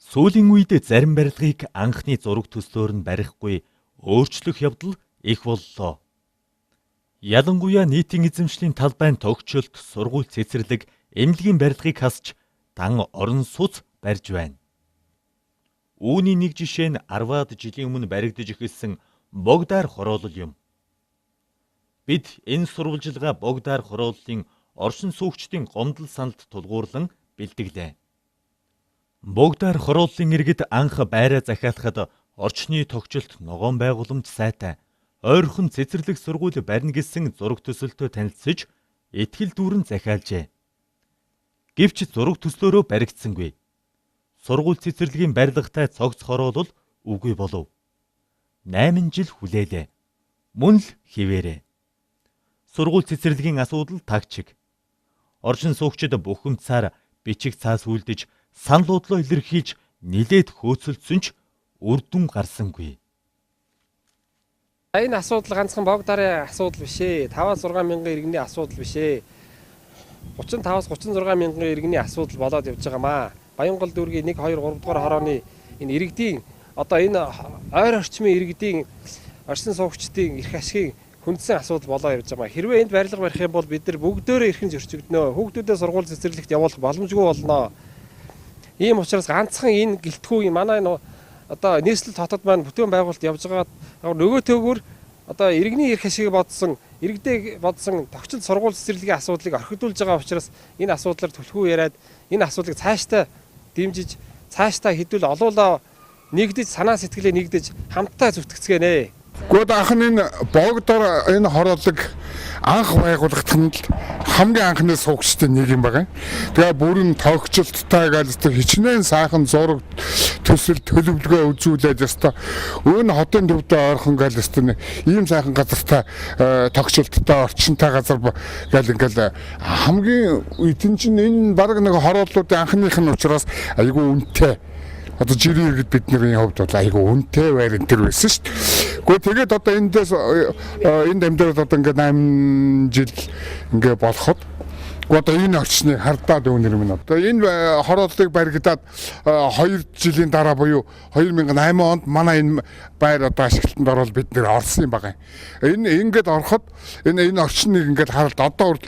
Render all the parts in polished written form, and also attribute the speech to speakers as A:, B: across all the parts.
A: Сүүлийн үед зарим барилгыг анхны зураг төслөөр нь барихгүй өөрчлөх явдал их боллоо. Ялангуяа нийтийн эзэмшлийн талбайн тогтчлолт, сургууль цэцэрлэг, эмнэлгийн барилгыг хасч дан орон суц барьж байна. Үүний нэг жишээ нь 10-аад жилийн өмнө баригдаж эхэлсэн Богдаар хороолол юм. Бид энэ сурвалжилгаа Богдаар хорооллын оршин суугчдын гомдол саналд тулгуурлан бэлтгэлээ. Богдаар хорооллын иргэд анх байраа захиалахад орчны тогтчлолт ногоон байгууламж сайтай ойрхон цэцэрлэг сургууль барина гэсэн зураг төсөлтөд танилцж итгэл дүүрэн захиалжээ. Гэвч зураг төслөөрөө баригдсангүй. Сургууль цэцэрлэгийн барилгатай цогц хороолол үгүй болов. 8 жил хүлээлээ. Мөн л хിവэрэ. Сургууль цэцэрлэгийн асуудал тагчиг. Оршин суугчид бухимдсаар бичиг цаас үлдэж саналуудлаа илэрхийлж нилээд хөөцөлдсөн ч үр дүн гарсангүй.
B: Энэ асуудал ганцхан Богдаарын асуудал биш ээ. 5-6 мянган иргэний асуудал биш ээ. 35-36 мянган иргэний асуудал болоод явж байгаамаа. Баянгол дүүргийн 1, 2, 3 дугаар хорооны энэ иргэдийн одоо энэ ойр орчмын иргэдийн оршин суугчдын эрх ашигын хүндсэн асуудал болоо явж байгаа. Хэрвээ энд барилга барих юм бол бид нар бүгдөө эрхэн зөрчигдөнө. Хүүхдүүдээ сургууль цэцэрлэгт явуулах боломжгүй болно. Ийм учраас ганцхан энэ гэлтгүүгийн манай энэ одоо нийслэл хотод маань бүтээн байгуулалт явж байгаа нөгөө төгөөр одоо иргэний эрх ашиг бодсон, иргэдээ бодсон тогтцол сургууль цэцэрлэгийн асуудлыг орхидуулж байгаа учраас энэ асуудлаар түлхүү яриад энэ асуудлыг цаашдаа дэмжиж, цаашдаа хэдүүл олуулаа нэгдэж, санаа сэтгэлээ нэгдэж хамтдаа зүтгэцгэнэ.
C: Гэхдээ анхны энэ Богдоор энэ хорооллыг анх байгуулагдах нь хамгийн анхны суугчдын нэг юм байна. Тэгээ бүрэн тогтчлолттой гэлтэй хичнээн сайхан зураг төсөл төлөвлөгөө үзүүлээд ёстой. Өөний хотын төвдөө ойрхон гэлтэй ийм сайхан газартай тогтчлолттой орчинтай газар гэл ингээл хамгийн эдэн чинь энэ баг нэг хорооллуудын анхных нь учраас айгүй үнэтэй. Одоо жирийн иргэд бидний хувьд бол айгүй үнэтэй байр энэ төр байсан шүү дээ. Гэхдээ тэгээд одоо эндээс энд амьдраад одоо ингээд 8 жил ингээд болоход одоо энэ орчныг хардаад өнөр минь одоо энэ хорооллыг баригдаад 2 жилийн дараа буюу 2008 онд манай энэ байр одоо ашиглалтанд ороод бид нэр орсон юм байгаа. Энэ ингээд ороход энэ орчныг ингээд харалт одоо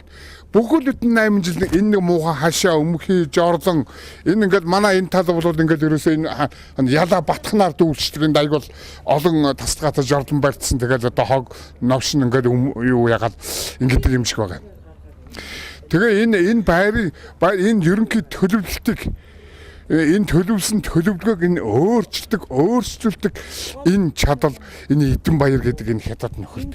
C: бүгд 8 жил энэ нэг муухай хашаа өмхий жорзон энэ ингээд манай энэ тал бол ингээд ерөөсөө энэ яла батхнаар дүүлчдэг энэ аяг бол олон тасалгаатай жордон барьдсан тэгэл одоо хог новшин ингээд юу ягаад ингээд юм шиг байгаа. Тэгээ энэ байрын энэ ерөнхий төлөвлөлтийг энэ төлөвлөсөн төлөвлөгөөг энэ өөрчлөлтөг энэ чадал энэ эдэн баяр гэдэг энэ хятад нөхөрт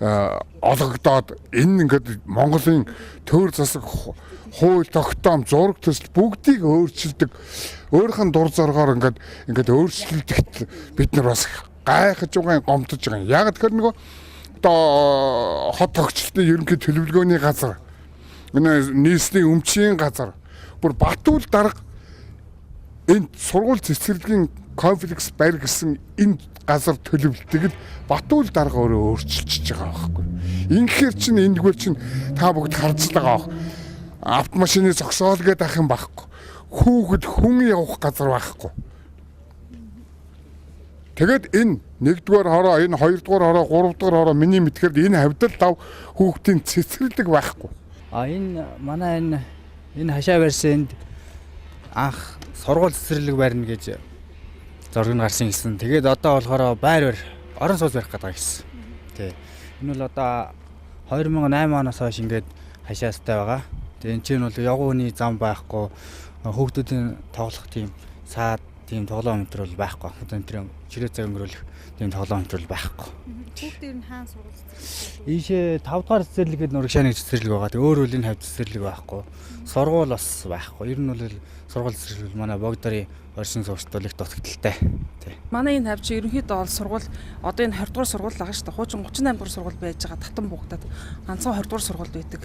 C: олгодоод энэ ингээд Монголын төр засаг хууль тогтоом зураг төсөл бүгдийг өөрчилдөг өөрийнх нь дур зоргоор ингээд өөрчлөлтөд бид нар бас гайхаж байгаа гомдож байгаа. Яг тэгэхээр нөгөө одоо хот тогтчлолтын ерөнхий төлөвлөгөөний газар энэ нийслэлийн өмчийн газар бүр Батүл дарга энэ сургууль цэцэрлэгийн комплекс байр гэсэн энэ газар төлөвлөлтийг л Батүл дарга өөрөө өөрчилж байгаа байхгүй. Инхээр чинь эндгээр чинь та бүгд харж байгаа. Автомашины зогсоол гэдэг ах юм байхгүй. Хүүхэд хүн явах газар байхгүй. Тэгээд энэ 1-р хороо, энэ 2-р хороо, 3-р хороо миний мэдхээр энэ хавьдал лав хүүхдийн цэцэрлэг байхгүй.
D: Энэ манай энэ хашаа барьсан энд анх сургууль цэцэрлэг барина гэж зориг нь гарсан гэсэн. Тэгээд одоо болохоор байр орон сууц барих гэдэг гэсэн. Тий. Энэ бол одоо 2008 оноос хойш ингээд хашаастай байгаа. Тэгээд энэ чинь бол явгууны зам байхгүй, хүүхдүүдийн тоглох тийм саад тийм тоглоом өнтер бол байхгүй. Одоо энэ чирээ цаг өнгөрүүлэх тийм тоглоом өнтер бол байхгүй.
E: Хүүхдүүд нь хаан сургууль цэцэрлэг.
D: Ийшээ 5 дугаар цэцэрлэгэд нураг шааны цэцэрлэг байгаа. Өөр үл энэ хавь цэцэрлэг байхгүй. Сургууль бас байхгүй. Ер нь бол сургууль цэцэрлэг манай Богдарын оршин суугчдад их дутагдaltaй. Тий.
E: Манай энэ хавьч ерөнхийдөө бол сургууль одоо энэ 20 дугаар сургууль байгаа шүү дээ. Хуучин 38 дугаар сургууль байж байгаа татан бугдаад ганцхан 20 дугаар сургууль байдаг.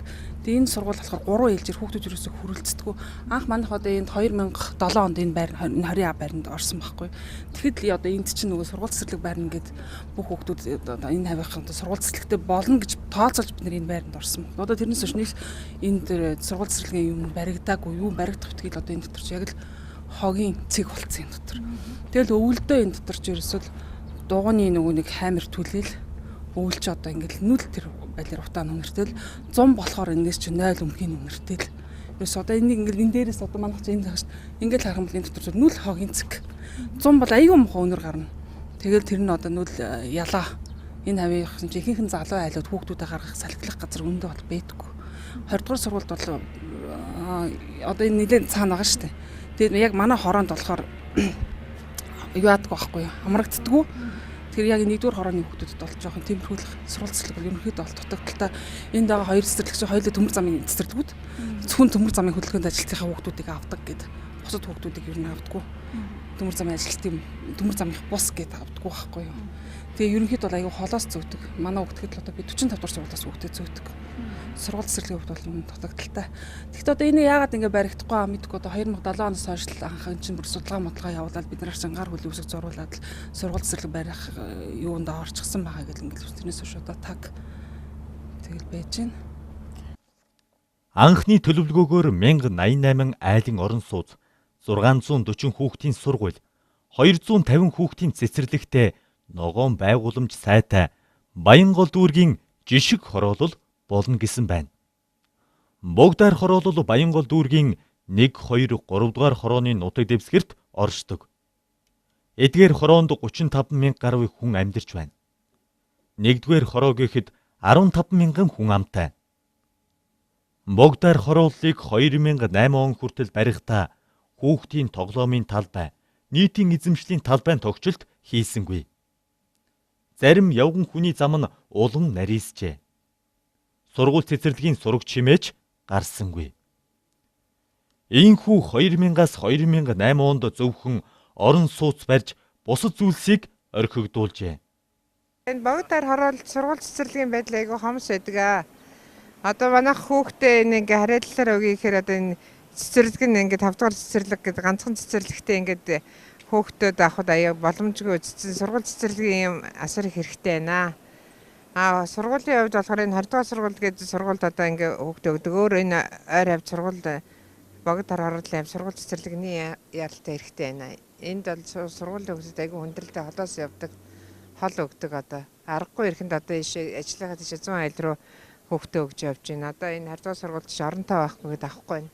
E: Тэгээ энэ сургууль болохоор 3 ээлжээр хүүхдүүд ерөөсөй хүрэлцдэггүй. Анх манайх одоо энд 2007 онд энэ байр 20 байранд орсон байхгүй. Тэгэхэд л одоо энд чинь нөгөө сургууль цэцэрлэг байрна гэд бүх хүүхдүүд одоо энэ хавийнхаа сургууль цэцэрлэгтэй болно гэж тооцоолж бид нэр энэ байранд орсон. Одоо тэрнээс өчнөх энд сургууль цэцэрлэгийн юм баригдаагүй, юу баригдах битгий л одоо энэ дотор яг л хогийн цэг болцсон энэ дотор. Тэгэл өвөлдөө энэ дотор ч ерөөсөө дугууны нөгөө нэг хаймар түлээл өвөлж одоо ингээл нүл тэр байлэр утаа нүнэртэл 100 болохоор энэс чи 0 өмгийн нүнэртэл. Ерөөс одоо энийг ингээл энэ дээрээс одоо манайх ч энэ тааш ингээл харах юм бол энэ дотор нүл хогийн цэг. 100 бол аюу муухай өнөр гарна. Тэгэл тэр нь одоо нүл ялаа энэ хавийн чи ихэнх залуу айлууд хүүхдүүдэд гаргах салхилах газар өндөө бол байдаггүй. 20 дугаар сургуульд бол одоо энэ нэлээд цаана байгаа шүү дээ. Тэгээд яг манай хороонд болохоор юу яадаг байхгүй юу? Хамрагддаггүй. Тэгэхээр яг 1-р хорооны хүүхдүүдэд бол жоохон тиймэрхүүлэх сурвалж цэцэрлэг бол ерөнхийдөө бол дутагдaltaа энд байгаа хоёр цэцэрлэгч хоёулаа төмөр замын цэцэрлэгүүд зөвхөн төмөр замын хөдөлгөөнд ажиллалтынхаа хүүхдүүдийг авдаг гэдэг. Бусад хүүхдүүдийг ер нь авдаггүй. Төмөр замын ажилтны төмөр замынх бус гэдэг авдаггүй байхгүй юу? Тэгээ ерөнхийдөө бол аюу холоос зөөдөг. Манай хүүхдэд л одоо би 45 дугаар сургуулиас хүүхдэд зөөдөг. Сургууль цэцэрлэгийн хувьд бол дутагдaltaа. Тэгэхдээ одоо энэ яагаад ингэ баригдахгүй аа мэдгүй одоо 2007 оноос хойш л анхан чинь бүр судалгаа модлага явуулаад бид нар чангаар хөл үсэг зурулаад л сургууль цэцэрлэг барих юунд орчихсан байгаа гэл ингэ тэрнээс хойш одоо таг тэгэл байж байна.
A: Анхны төлөвлөгөөгөөр 1088 айлын орон сууц, 640 хүүхдийн сургууль, 250 хүүхдийн цэцэрлэгтэй ногоон байгууламж сайтай Баянгол дүүргийн жишг хороолол болно гэсэн байна. Богдаар хороолол Баянгол дүүргийн 1, 2, 3 дугаар хорооны нутаг дэвсгэрт оршдог. Эдгээр хороонд 35,000 гаруй хүн амьдарч байна. 1-р хороо гэхэд 15,000 хүн амтай. Богдаар хорооллыг 2008 он хүртэл барихдаа хүүхдийн тоглоомын талбай, нийтийн эзэмшлийн талбайн тогтчлт хийсэнгүй. Зарим явган хүний зам нь улам нарийсжээ. Сургууль цэцэрлэгийн сураг чимээч гарсангүй. Ийхүү 2000-аас 2008 онд зөвхөн орон сууц барьж бусад зүйлсийг орхигдуулжээ.
F: Энэ Богдаар хороолт сургууль цэцэрлэгийн байдал айгүй хомс байдаг. Одоо манайх хүүхдээ нэг харилцаар өгье гэхээр одоо энэ цэцэрлэг нь ингээд 5 дугаар цэцэрлэг гэдэг ганцхан цэцэрлэгтэй ингээд хүүхдүүд авахд аяа боломжгүй сургууль цэцэрлэгийн юм асар их хэрэгтэй байна. Сургуулийн хувьд болохоор энэ 20 дугаар сургууль гэдэг сургуульд одоо ингээд хүүхдээ өгдөг. Өөр энэ ойр хавь сургууль Богдаар хорооллын сургууль цэцэрлэгний яалтаа хэрэгтэй байна. Энд бол сургуулийн хүүхдүүд аягүй хүндрэлтэй холоос явдаг. Хол өгдөг одоо. Аргагүй ихэнд одоо ишээ ажиллагаа тийш 100 айл руу хүүхдээ өгж явж байна. Одоо энэ 20 дугаар сургуульд ч оронтой байхгүй гэдээ авахгүй байна.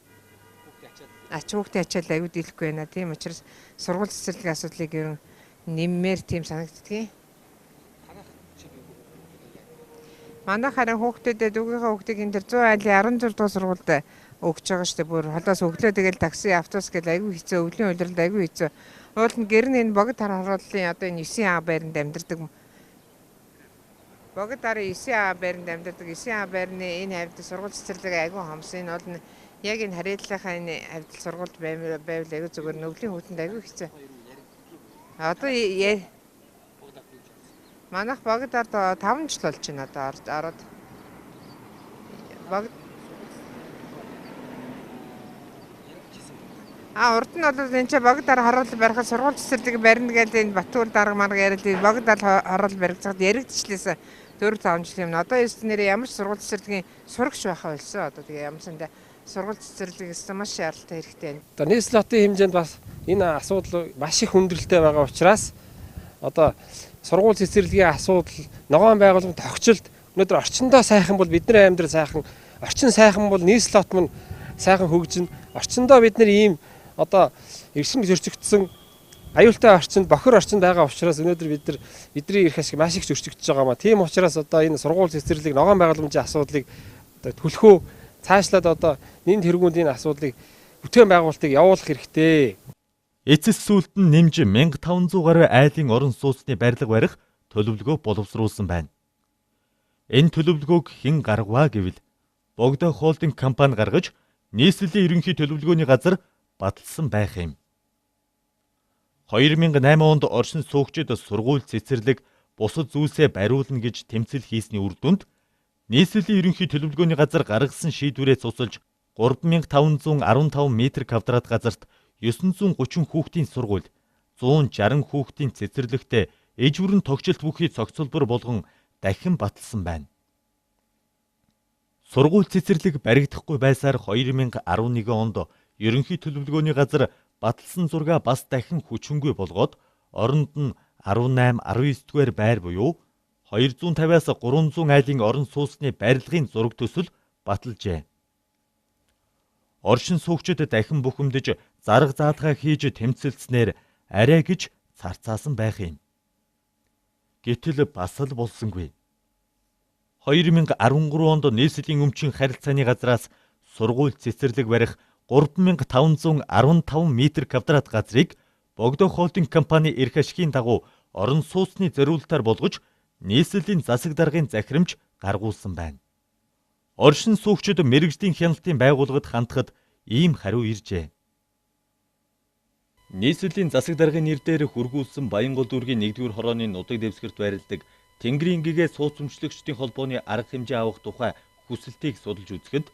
F: Хүүхдээ ачаал аягүй дийлэхгүй байна. Тийм учраас сургууль цэцэрлэгийн асуудлыг ер нь нэммээр тийм санагддгийг. Манайх харин хүүхдүүдэд үгийнхээ хүүхдийг энэ 100 айлын 16 дугаар сургуульд өгч байгаа шүү дээ. Бүр холоос өглөө тэгэл такси, автобус гэл аягүй хэцүү, өвлийн улиралд аягүй хэцүү. Уул нь гэр нь энэ Богдаар хорооллын одоо энэ 9А байранд амьдардаг. Богдаар 9А байранд амьдардаг. 9А байрны энэ хавьд сургууль цэцэрлэг аягүй хомс. Энэ бол яг энэ харилцаахаа энэ хавьд сургуульд байвал аягүй зүгээр өвлийн хүүтэнд аягүй хэцүү. Одоо манайх Богдаар 5 жил болж байна одоо ороод. Урд нь бол энэ ч Богдаар хороолол барихад сургууль цэцэрлэг барина гэдэг энэ Батүр дарга марга яриад Богдаар хороолол баригдсад яригдчихлээсэн 4-5 жил юм. Одоо ёс нэрээ ямар ч сургууль цэцэрлэгийн сурагч байхаа болсон. Одоо тэгээ ямар сандаа сургууль цэцэрлэгээс маш шаардлагатай хэрэгтэй байна.
B: Одоо нийт слотын хэмжээнд бас энэ асуудал маш их хүндрэлтэй байгаа учраас одоо сургууль цэцэрлэгийн асуудал, ногоон байгууламжийн тогтчлт өнөөдөр орчиндөө сайхан бол бидний амьдрал сайхан, орчин сайхан бол нийт слот мань сайхан хөгжинэ. Орчиндөө бид нар ийм одоо эрсэнг зөрчигдсөн аюултай орчинд бохир орчинд байгаа учраас өнөөдөр бидний эрх ашиг маш их зөрчигдөж байгаа маа. Тийм учраас одоо энэ сургууль цэцэрлэг ногоон байгууламжийн асуудлыг одоо төлхөө цаашлаад одоо нэн тэргүүнд энэ асуудлыг бүтээн байгуулалтыг явуулах хэрэгтэй.
A: Эцэс сүлд нь нэмж 1500 гаруй айлын орон сууцны барилга барих төлөвлөгөө боловсруулсан байна. Энэ төлөвлөгөөг хэн гаргаваа гэвэл Богдоо холдинг компани гаргаж нийслэлийн ерөнхий төлөвлөгөөний газар баталсан байх юм. 2008 онд оршин суугчид сургууль цэцэрлэг бусад зүйлсээ бариулна гэж тэмцэл хийсний үр дүнд нийслэлийн ерөнхий төлөвлөгөөний газар гаргасан шийдвэрээ цуцалж 3515 м² газарт 930 хүүхдийн сургууль, 160 хүүхдийн цэцэрлэгтэй иж бүрэн тогтчлт бүхий цогцлбор болгон дахин баталсан байна. Сургууль цэцэрлэг баригдахгүй байсаар 2011 онд ерөнхий төлөвлөгөөний газар баталсан зургаа бас дахин хүчингүй болгоод оронд нь 18, 19-р байр буюу 250-аас 300 айлын орон сууцны барилгын зураг төсөл баталжээ. Оршин суугчид дахин бухимдаж зарга заалгаа хийж тэмцэлснээр арай гэж царцаасан байх юм. Гэтэл бас л болсонгүй. 2013 онд нийслэлийн өмчийн харилцааны газраас сургууль цэцэрлэг барих 3515 м2 газрыг Богдо холдинг компани эрх ашигын дагуу орон сууцны зориулалтаар болгож нийслэлийн засаг даргын захирамж гаргуулсан байна. Оршин суугчид мэргэжлийн хяналтын байгууллагад хандахад ийм хариу иржээ. Нийслэлийн засаг даргын нэр дээр хургуулсан Баянгол дүүргийн 1-р хорооны нутаг дэвсгэрт байрладаг Тэнгэрийн гэгээ сууц өмчлөгчдийн холбооны арга хэмжээ авах тухай хүсэлтийг судалж үзэхэд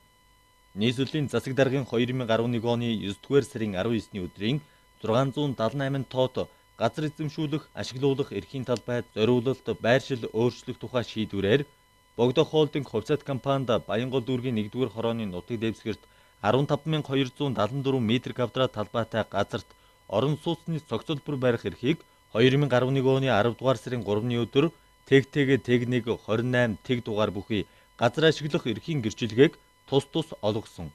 A: нийслэлийн засаг даргын 2011 оны 9-р сарын 19-ний өдрийн 678 тоот газар эзэмшүүлэх, ашиглуулах эрхийн талбайд зориулалт, байршил өөрчлөх тухай шийдвэрээр Богдо холдинг хувьцаат компанид Баянгол дүүргийн 1-р хорооны нутаг дэвсгэрт 15274 м2 талбайтай газарт орон сууцны цогцлбор барих эрхийг 2011 оны 10 дугаар сарын 3-ны өдөр Тэг-тэг 28 тэг дугаар бүхий газар ашиглах эрхийн гэрчлэгийг тус олгосон.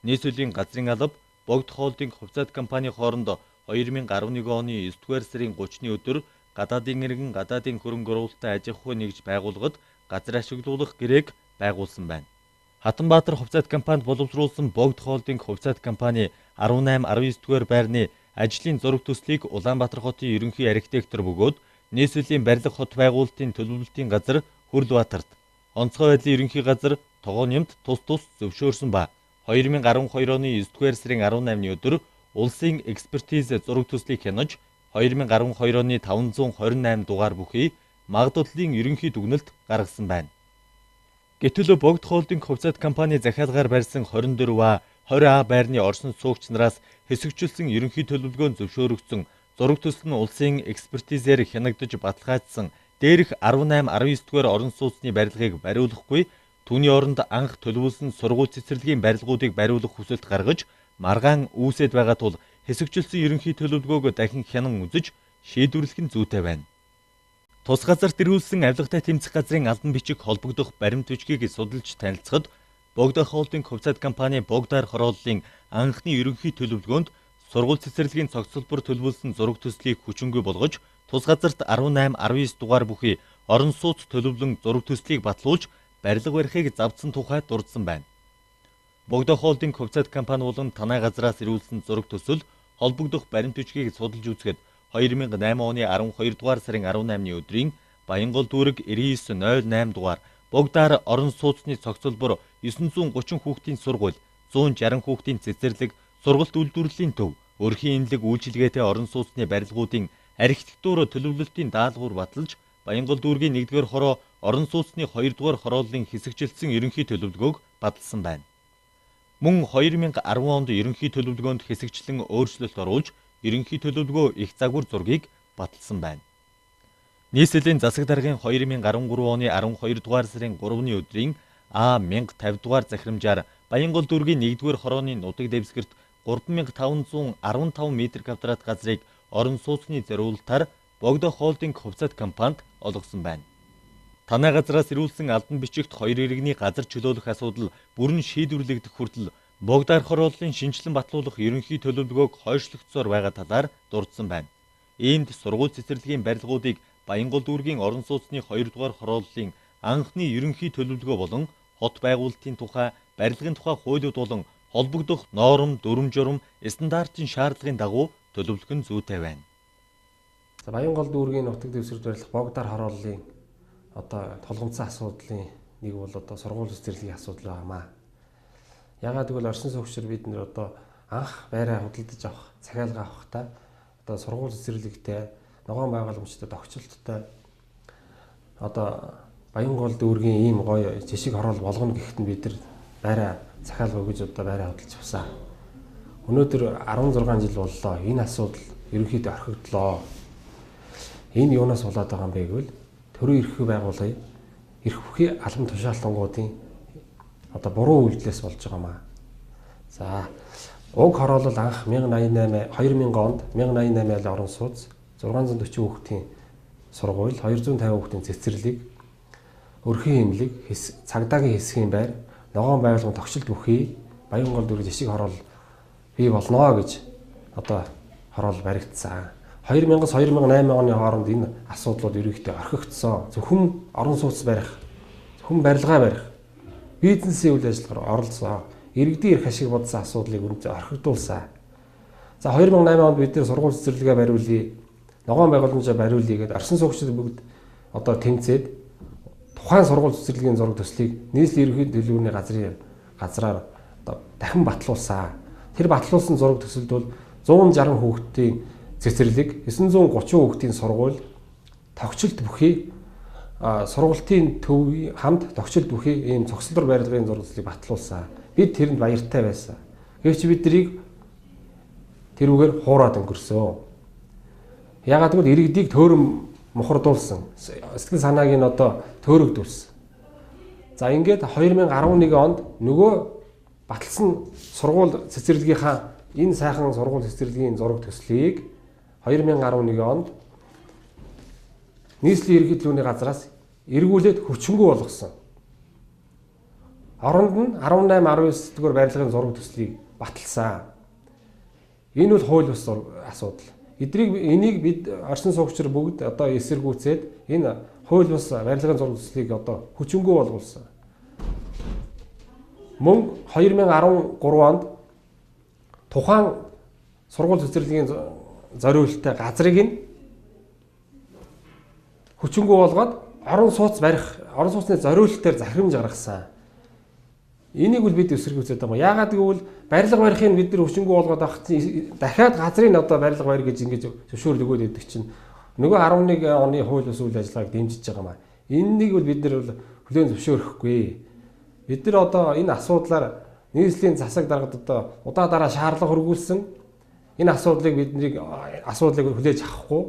A: Нийслэлийн газрын алба Богдо холдинг хувьцаат компани хооронд 2011 оны 9-р сарын 30-ны өдөр гадаадын иргэн гадаадын хөрөнгө оруулалттай аж ахуй нэгж байгууллагад газар ашиглуулах гэрээг байгуулсан байна. Хатанбаатар хувьцаат компанид боловсруулсан Богдо холдинг хувьцаат компани 18-19-р байрны ажлын зураг төслийг Улаанбаатар хотын ерөнхий архитектор бөгөөд нийслэлийн барилга хот байгуулалтын төлөвлөлтийн газар Хүрлбаатарт, онцгой байдлын ерөнхий газар Тогоонямд тус зөвшөөрсөн ба 2012 оны 9-р сарын 18-ны өдөр улсын экспертиз зураг төслийг хянаж 2012 оны 528 дугаар бүхий магадлалын ерөнхий дүгнэлт гаргасан байна. Гэтэл Богдо холдинг хувьцаат компани захиалгаар барьсан 24А, 20А байрны оршин суугч нараас хэсэгчилсэн ерөнхий төлөвлөгөөнд зөвшөөрөгдсөн зураг төсөл нь улсын экспертизээр хянагдаж баталгаажсан дээрх 18-19-р орон сууцны барилгыг бариулахгүй түүний оронд анх төлөвлөсөн сургууль цэцэрлэгийн барилгуудыг бариулах хүсэлт гаргаж маргаан үүсэт байгаа тул хэсэгчилсэн ерөнхий төлөвлөгөөг дахин хянан үзэж шийдвэрлэх нь зүйтэй байна. Тус газарт ирүүлсэн авилгатай тэмцэх газрын албан бичиг холбогдох баримт бичгийг судалж танилцахад Богдо холдинг хувьцаат компани Богдаар хорооллын анхны ерөнхий төлөвлөгөөнд сургууль цэцэрлэгийн цогцлбор төлөвлөсөн зураг төслийг хүчингүй болгож тус газарт 18-19 дугаар бүхий орон сууц төлөвлөн зураг төслийг батлуулж барилга барихыг завдсан тухай дурдсан байна. Богдо холдинг хувьцаат компани болон танай газраас ирүүлсэн зураг төсөл холбогдох баримт бичгийг судалж үзэхэд 2008 оны 12 дугаар сарын 18-ны өдрийн Баянгол дүүрэг 9908 дугаар Богдаар орон сууцны цогцлбор 930 хүүхдийн сургууль, 160 хүүхдийн цэцэрлэг, сургалт үйлдвэрлэлийн төв, өрхийн энэлэг үйлчилгээтэй орон сууцны барилгуудын архитектур төлөвлөлтийн даалгавар баталж Баянгол дүүргийн 1-р хороо орон сууцны 2-р хорооллын хэсэгчилсэн ерөнхий төлөвлөгөөг баталсан байна. Мөн 2010 онд ерөнхий төлөвлөгөөнд хэсэгчлэн өөрчлөлт оруулж ерөнхий төлөвлөгөө их загвар зургийг баталсан байна. Нийслэлийн засаг даргын 2013 оны 12 дугаар сарын 3-ны өдрийн А1050 дугаар захирамжаар Баянгол дүүргийн 1-р хорооны нутаг дэвсгэрт 3515 м2 газрыг орон сууцны зориулалтаар Богдо холдинг хувьцаат компанид олгосон байна. Танай газраас ирүүлсэн албан бичигт 2 иргэний газар чөлөөлөх асуудал бүрэн шийдвэрлэгдэх хүртэл Богдаар хорооллын шинжилэн батлуулах ерөнхий төлөвлөгөөг хойшлогдсоор байгаа талаар дурдсан байна. Иймд сургууль цэцэрлэгийн барилгуудыг Баянгол дүүргийн орон сууцны 2-р хорооллын анхны ерөнхий төлөвлөгөө болон хот байгуулалтын тухай, барилгын тухай хуулиуд болон холбогдох ноорм, дүрм журм, стандартын шаардлагын дагуу төлөвлөх нь зүйтэй байна.
B: Баянгол дүүргийн нутаг дэвсгэрт барих Богдаар хорооллын толгомцсон асуудлын нэг бол сургууль цэцэрлэгийн асуудал байнамаа. Ягаад гэвэл орчин суугчид бид нэр анх байраа худалдаж авах, захиалга авахдаа сургууль цэцэрлэгтэй, ногоон байгууламжтай, тогтцолттой Баянгол дүүргийн ийм гоё жишг хороол болгоно гэхэд нь бид нар байраа захиалга өгж байраа худалдаж авсан. Өнөөдөр 16 жил боллоо. Энэ асуудал ерөнхийдөө орхигдлоо. Энэ юунаас болоод байгаа юм бэ гэвэл төрийн эрх байгууллагын эрх бүхий албан тушаалтангуудын буруу үйлдэлээс болж байгаа маа. За Уг хороолол анх 2000 онд 1088 орон сууц 640 хүүхдийн сургууль 250 хүүхдийн цэцэрлэг өрхийн хэмлэг цагдаагийн хэсгийн байр ногоон байгууллагын тогтчлт бүхий Баянгол дүүрэг жишг хороол бий болно гэж одоо хороол баригдсан. 2000-2008 оны хооронд энэ асуудлууд ерөнхийдөө орхигдсон. Зөвхөн орон сууц барих, зөвхөн барилгаа барих, бизнесийн үйл ажиллагаар оролцсон. Иргэдийн эрх ашиг бодсон асуудлыг өрнөж орхигдуулсан. За 2008 онд бид нэр сургууль цэцэрлэгээ бариулъя, ногоон байгууламжаа бариулъя гэдээ орчин суугчид бүгд одоо тэмцээд тухайн сургууль цэцэрлэгийн зураг төслийг нийслэлийн ерөнхий төлөвлөгөөний газраар одоо дахин батлуулсан. Тэр батлуулсан зураг төсөлд бол 160 хүүхдийн цэцэрлэг, 930 хүүхдийн сургууль, тогтчлт бүхий сургуулийн төвийн хамт тогтчлт бүхий ийм цогцлбор барилгын зураг төслийг батлуулсан. Бид тэрэнд баяртай байсан. Гэвч биднийг тэрүүгээр хуураад өнгөрсөн. Ягаад гэвэл иргэдийг төөрөм мухардуулсан. Сэтгэл санааг нь одоо төөрөгдүүлсэн. За ингээд 2011 онд нөгөө баталсан сургууль цэцэрлэгийнхаа энэ сайхан сургууль цэцэрлэгийн зураг төслийг 2011 онд нийслэлийн ерөнхий төлөвлөгөөний газраас эргүүлээд хүчингүй болгосон. Оронд нь 18-19 дугаар барилгын зураг төслийг баталсан. Энэ бол хууль бус асуудал. Энийг бид орчин суугчид бүгд одоо эсэргүүцээд энэ хууль бус барилгын зураг төслийг одоо хүчингүй болгуулсан. Мөн 2013 онд тухайн сургууль цэцэрлэгийн зориулалттай газрыг нь хүчингүй болгоод орон сууцны зориулалтаар захирамж гаргасан. Энийг бол бид эсэргүүцээд байгаа. Яагаад гэвэл барилга барихыг бид нар хүчингүй болгоод авах чинь дахиад газрыг одоо барилга барь гэж ингэж зөвшөөрөл өгөөд өгдөг чинь нөгөө 11 оны хууль бус үйл ажиллагааг дэмжиж байгаа маа. Энэнийг бол бид нар хүлээн зөвшөөрөхгүй. Бид нар одоо энэ асуудлаар нийслэлийн засаг даргад одоо удаа дараа шаардлага хөргүүлсэн. Энэ асуудлыг хүлээж авахгүй.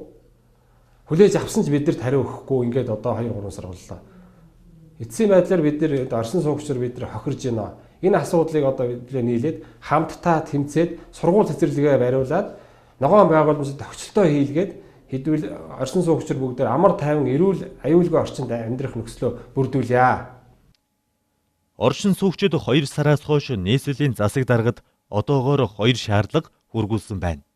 B: Хүлээж авсан ч бид нарт хариу өгөхгүй. Ингээд одоо 2-3 сар боллоо. Эцсийн байдлаар бид нар орчин суугчид бид нар хохирж байна. Энэ асуудлыг одоо бид нийлээд хамтдаа тэмцээд сургууль цэцэрлэгээ бариулаад ногоон байгууламжид тогтчлтоо хийлгээд хэдвэл орчин суугчид бүгд амар тайван эрүүл аюулгүй орчинд амьдрах нөхцлөө бүрдүүлье.
A: Оршин суугчид 2 сараас хойш нийслэлийн засаг даргад одоогоор 2 шаардлага хүргүүлсэн байна.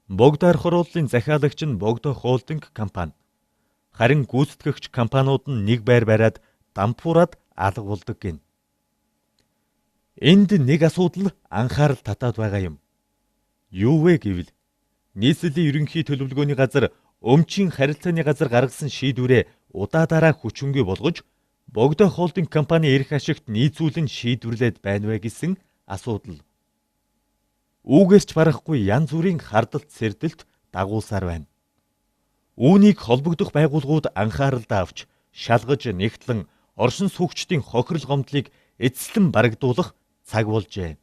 A: Богдаар хорооллын захиалагч нь Богдо холдинг компани. Харин гүйцэтгэгч компаниуд нь нэг байр бариад дампуураад алга болдог гин. Энд нэг асуудал анхаарал татаад байгаа юм. Юу вэ гэвэл нийслэлийн ерөнхий төлөвлөгөөний газар өмчийн харилцааны газар гаргасан шийдвэрээ удаа дараа хүчингүй болгож Богдо холдинг компани эрх ашигт нийцүүлэн шийдвэрлээд байна вэ гэсэн асуудал. Үүгээс ч барахгүй янз бүрийн хардалт сэрдэлт дагуулсаар байна. Үүнийг холбогдох байгууллагууд анхааралдаа авч шалгаж нэгтлэн оршин суугчдын хохирол гомдлыг эцэслэн барагдуулах цаг болжээ.